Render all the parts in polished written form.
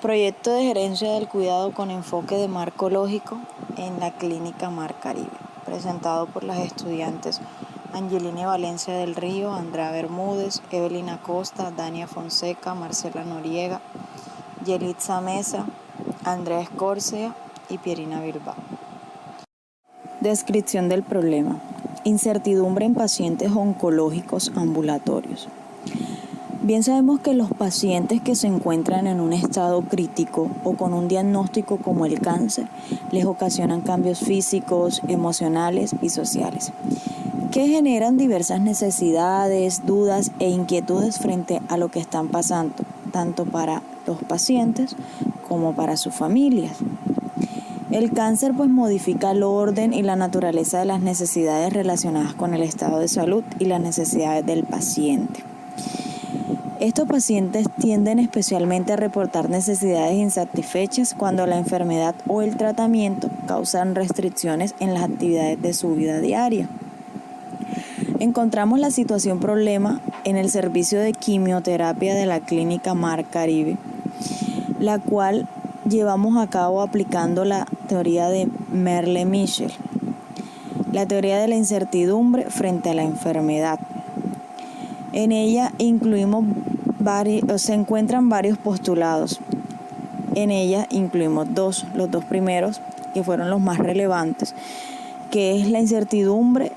Proyecto de gerencia del cuidado con enfoque de marco lógico en la Clínica Mar Caribe, presentado por las estudiantes Angeline Valencia del Río, Andrea Bermúdez, Evelyn Acosta, Dania Fonseca, Marcela Noriega, Yelitza Mesa, Andrea Escórcea y Pierina Bilbao. Descripción del problema. Incertidumbre en pacientes oncológicos ambulatorios. Bien sabemos que los pacientes que se encuentran en un estado crítico o con un diagnóstico como el cáncer les ocasionan cambios físicos, emocionales y sociales, que generan diversas necesidades, dudas e inquietudes frente a lo que están pasando, tanto para los pacientes como para sus familias. El cáncer modifica el orden y la naturaleza de las necesidades relacionadas con el estado de salud y las necesidades del paciente. Estos pacientes tienden especialmente a reportar necesidades insatisfechas cuando la enfermedad o el tratamiento causan restricciones en las actividades de su vida diaria. Encontramos la situación problema en el servicio de quimioterapia de la Clínica Mar Caribe, la cual llevamos a cabo aplicando la teoría de Merle-Michel, la teoría de la incertidumbre frente a la enfermedad. En ella se encuentran varios postulados. En ella incluimos los dos primeros, que fueron los más relevantes, que es la incertidumbre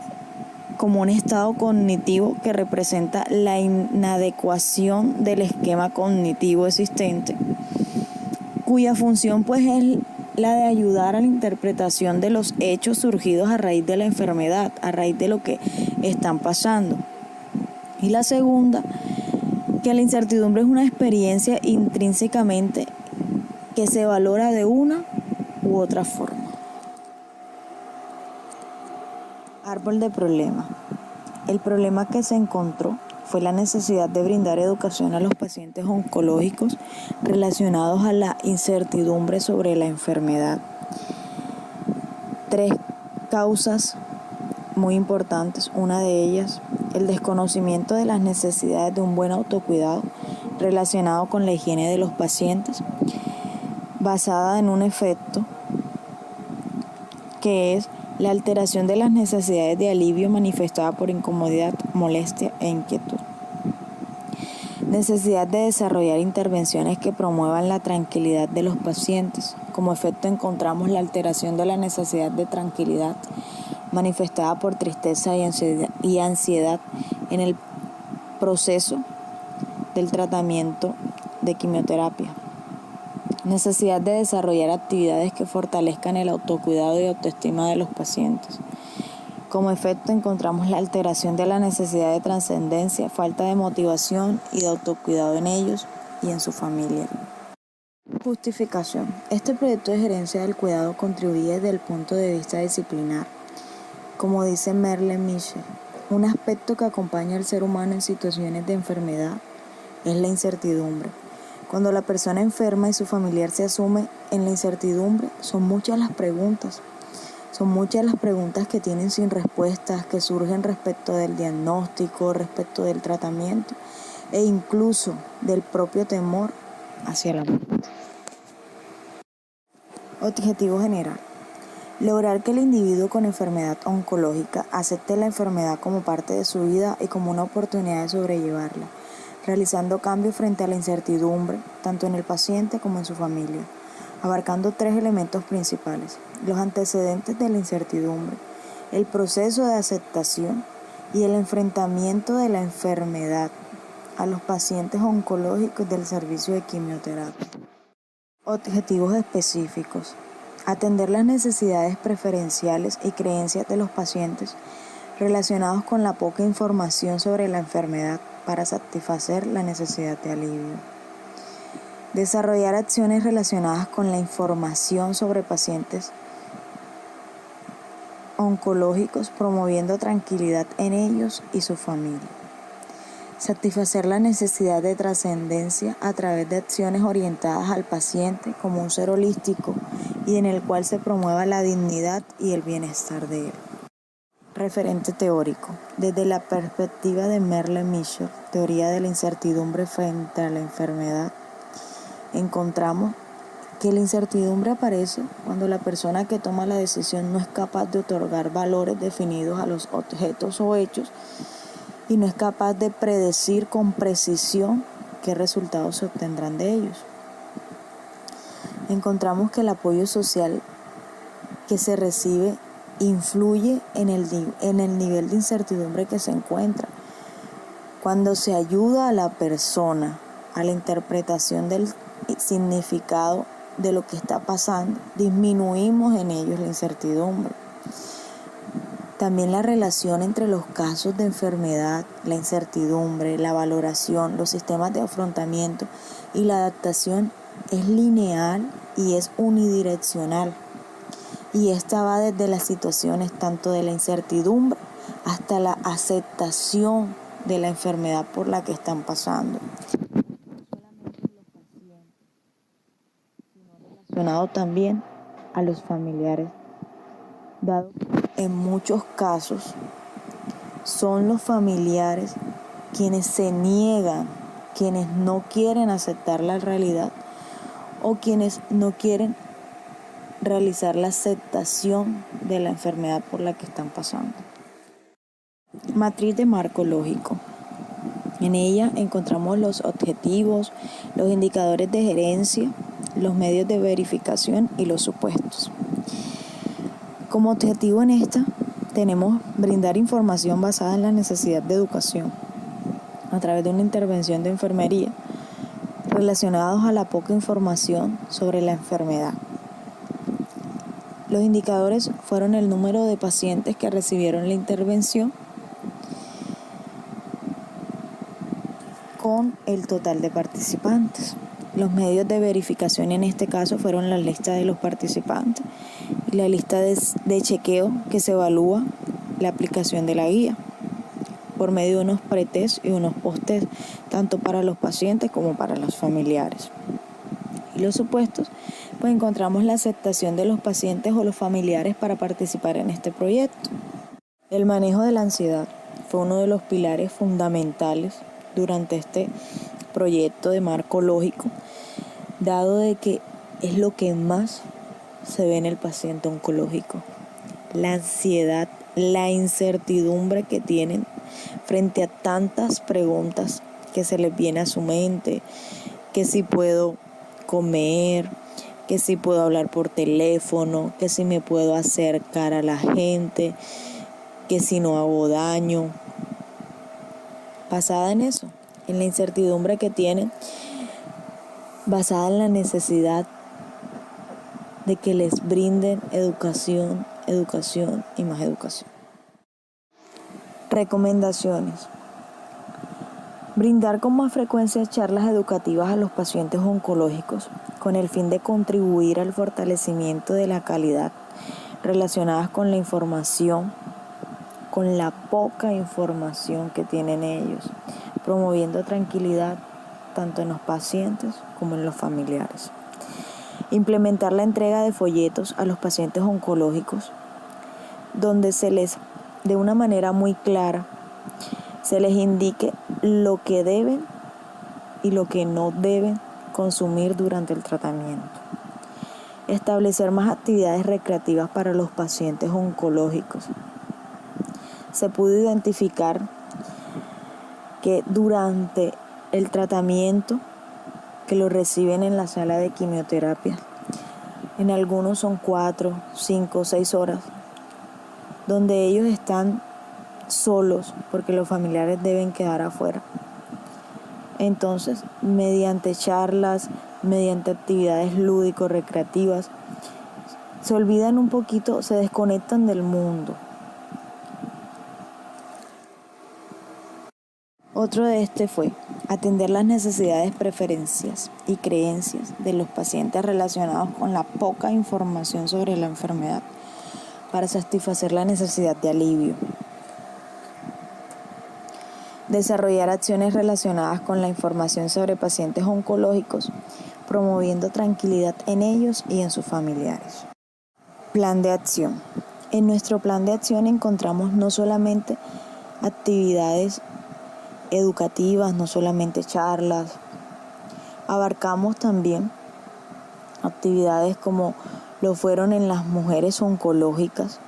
como un estado cognitivo que representa la inadecuación del esquema cognitivo existente, cuya función es la de ayudar a la interpretación de los hechos surgidos a raíz de la enfermedad, a raíz de lo que están pasando. Y la segunda, que la incertidumbre es una experiencia intrínsecamente que se valora de una u otra forma. Árbol de problema. El problema que se encontró fue la necesidad de brindar educación a los pacientes oncológicos relacionados a la incertidumbre sobre la enfermedad. 3 causas muy importantes. Una de ellas, el desconocimiento de las necesidades de un buen autocuidado relacionado con la higiene de los pacientes, basada en un efecto que es la alteración de las necesidades de alivio manifestada por incomodidad, molestia e inquietud. Necesidad de desarrollar intervenciones que promuevan la tranquilidad de los pacientes. Como efecto encontramos la alteración de la necesidad de tranquilidad manifestada por tristeza y ansiedad en el proceso del tratamiento de quimioterapia. Necesidad de desarrollar actividades que fortalezcan el autocuidado y autoestima de los pacientes. Como efecto encontramos la alteración de la necesidad de trascendencia, falta de motivación y de autocuidado en ellos y en su familia. Justificación. Este proyecto de gerencia del cuidado contribuye desde el punto de vista disciplinar. Como dice Merle-Michel, un aspecto que acompaña al ser humano en situaciones de enfermedad es la incertidumbre. Cuando la persona enferma y su familiar se asume en la incertidumbre, son muchas las preguntas que tienen sin respuestas, que surgen respecto del diagnóstico, respecto del tratamiento e incluso del propio temor hacia la muerte. Objetivo general. Lograr que el individuo con enfermedad oncológica acepte la enfermedad como parte de su vida y como una oportunidad de sobrellevarla, realizando cambios frente a la incertidumbre, tanto en el paciente como en su familia, abarcando 3 elementos principales: los antecedentes de la incertidumbre, el proceso de aceptación y el enfrentamiento de la enfermedad a los pacientes oncológicos del servicio de quimioterapia. Objetivos específicos. Atender las necesidades preferenciales y creencias de los pacientes relacionados con la poca información sobre la enfermedad para satisfacer la necesidad de alivio. Desarrollar acciones relacionadas con la información sobre pacientes oncológicos, promoviendo tranquilidad en ellos y su familia. Satisfacer la necesidad de trascendencia a través de acciones orientadas al paciente como un ser holístico y en el cual se promueva la dignidad y el bienestar de él. Referente teórico. Desde la perspectiva de Merle-Michel, teoría de la incertidumbre frente a la enfermedad, encontramos que la incertidumbre aparece cuando la persona que toma la decisión no es capaz de otorgar valores definidos a los objetos o hechos y no es capaz de predecir con precisión qué resultados se obtendrán de ellos. Encontramos que el apoyo social que se recibe influye en el nivel de incertidumbre que se encuentra. Cuando se ayuda a la persona a la interpretación del significado de lo que está pasando, disminuimos en ellos la incertidumbre. También la relación entre los casos de enfermedad, la incertidumbre, la valoración, los sistemas de afrontamiento y la adaptación es lineal y es unidireccional. Y esta va desde las situaciones tanto de la incertidumbre hasta la aceptación de la enfermedad por la que están pasando. Relacionado también a los familiares, dado que en muchos casos son los familiares quienes se niegan, quienes no quieren aceptar la realidad o quienes no quieren realizar la aceptación de la enfermedad por la que están pasando. Matriz de marco lógico. En ella encontramos los objetivos, los indicadores de gerencia, los medios de verificación y los supuestos. Como objetivo en esta tenemos brindar información basada en la necesidad de educación a través de una intervención de enfermería relacionados a la poca información sobre la enfermedad. Los indicadores fueron el número de pacientes que recibieron la intervención con el total de participantes. Los medios de verificación en este caso fueron la lista de los participantes y la lista de chequeo que se evalúa la aplicación de la guía por medio de unos pretest y unos posttest, tanto para los pacientes como para los familiares. Y los supuestos, pues encontramos la aceptación de los pacientes o los familiares para participar en este proyecto. El manejo de la ansiedad fue uno de los pilares fundamentales durante este proyecto de marco lógico, dado de que es lo que más se ve en el paciente oncológico. La ansiedad, la incertidumbre que tienen frente a tantas preguntas que se les viene a su mente, que si puedo comer, que si puedo hablar por teléfono, que si me puedo acercar a la gente, que si no hago daño. Basada en eso, en la incertidumbre que tienen, basada en la necesidad de que les brinden educación, educación y más educación. Recomendaciones. Brindar con más frecuencia charlas educativas a los pacientes oncológicos con el fin de contribuir al fortalecimiento de la calidad relacionadas con la información, con la poca información que tienen ellos, promoviendo tranquilidad tanto en los pacientes como en los familiares. Implementar la entrega de folletos a los pacientes oncológicos, donde se les, de una manera muy clara, se les indique lo que deben y lo que no deben consumir durante el tratamiento. Establecer más actividades recreativas para los pacientes oncológicos. Se pudo identificar que durante el tratamiento que lo reciben en la sala de quimioterapia, en algunos son 4, 5, 6 horas, donde ellos están solos porque los familiares deben quedar afuera. Entonces, mediante charlas, mediante actividades lúdico-recreativas, se olvidan un poquito, se desconectan del mundo. Otro de este fue atender las necesidades, preferencias y creencias de los pacientes relacionados con la poca información sobre la enfermedad para satisfacer la necesidad de alivio. Desarrollar acciones relacionadas con la información sobre pacientes oncológicos, promoviendo tranquilidad en ellos y en sus familiares. Plan de acción. En nuestro plan de acción encontramos no solamente actividades educativas, no solamente charlas, Abarcamos también actividades como lo fueron en las mujeres oncológicas,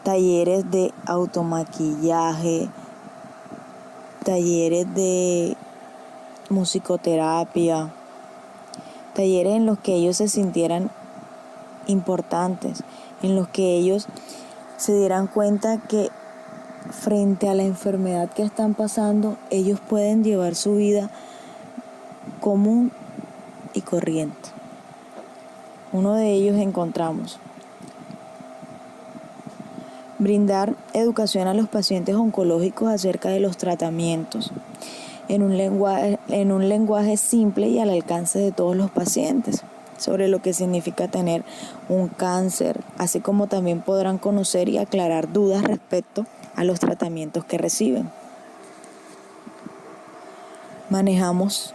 talleres de automaquillaje, talleres de musicoterapia, talleres en los que ellos se sintieran importantes, en los que ellos se dieran cuenta que frente a la enfermedad que están pasando, ellos pueden llevar su vida común y corriente. Uno de ellos encontramos brindar educación a los pacientes oncológicos acerca de los tratamientos en un lenguaje simple y al alcance de todos los pacientes, sobre lo que significa tener un cáncer, así como también podrán conocer y aclarar dudas respecto a los tratamientos que reciben. Manejamos.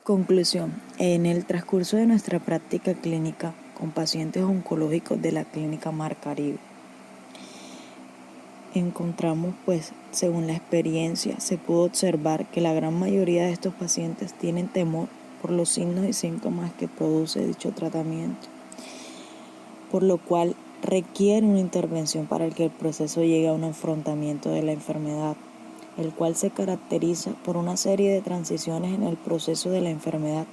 Conclusión. En el transcurso de nuestra práctica clínica con pacientes oncológicos de la Clínica Mar Caribe, encontramos, según la experiencia, se pudo observar que la gran mayoría de estos pacientes tienen temor por los signos y síntomas que produce dicho tratamiento, por lo cual requiere una intervención para que el proceso llegue a un afrontamiento de la enfermedad, el cual se caracteriza por una serie de transiciones en el proceso de la enfermedad,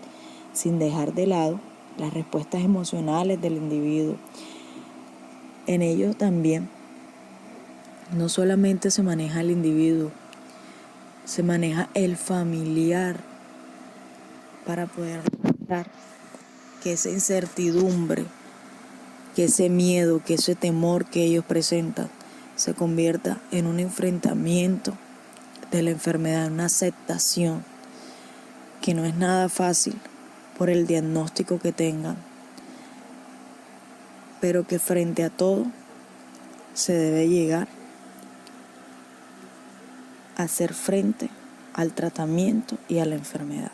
sin dejar de lado las respuestas emocionales del individuo. En ello también no solamente se maneja el individuo, se maneja el familiar para poder lograr que esa incertidumbre, que ese miedo, que ese temor que ellos presentan se convierta en un enfrentamiento de la enfermedad, una aceptación que no es nada fácil por el diagnóstico que tengan, pero que frente a todo se debe llegar a hacer frente al tratamiento y a la enfermedad.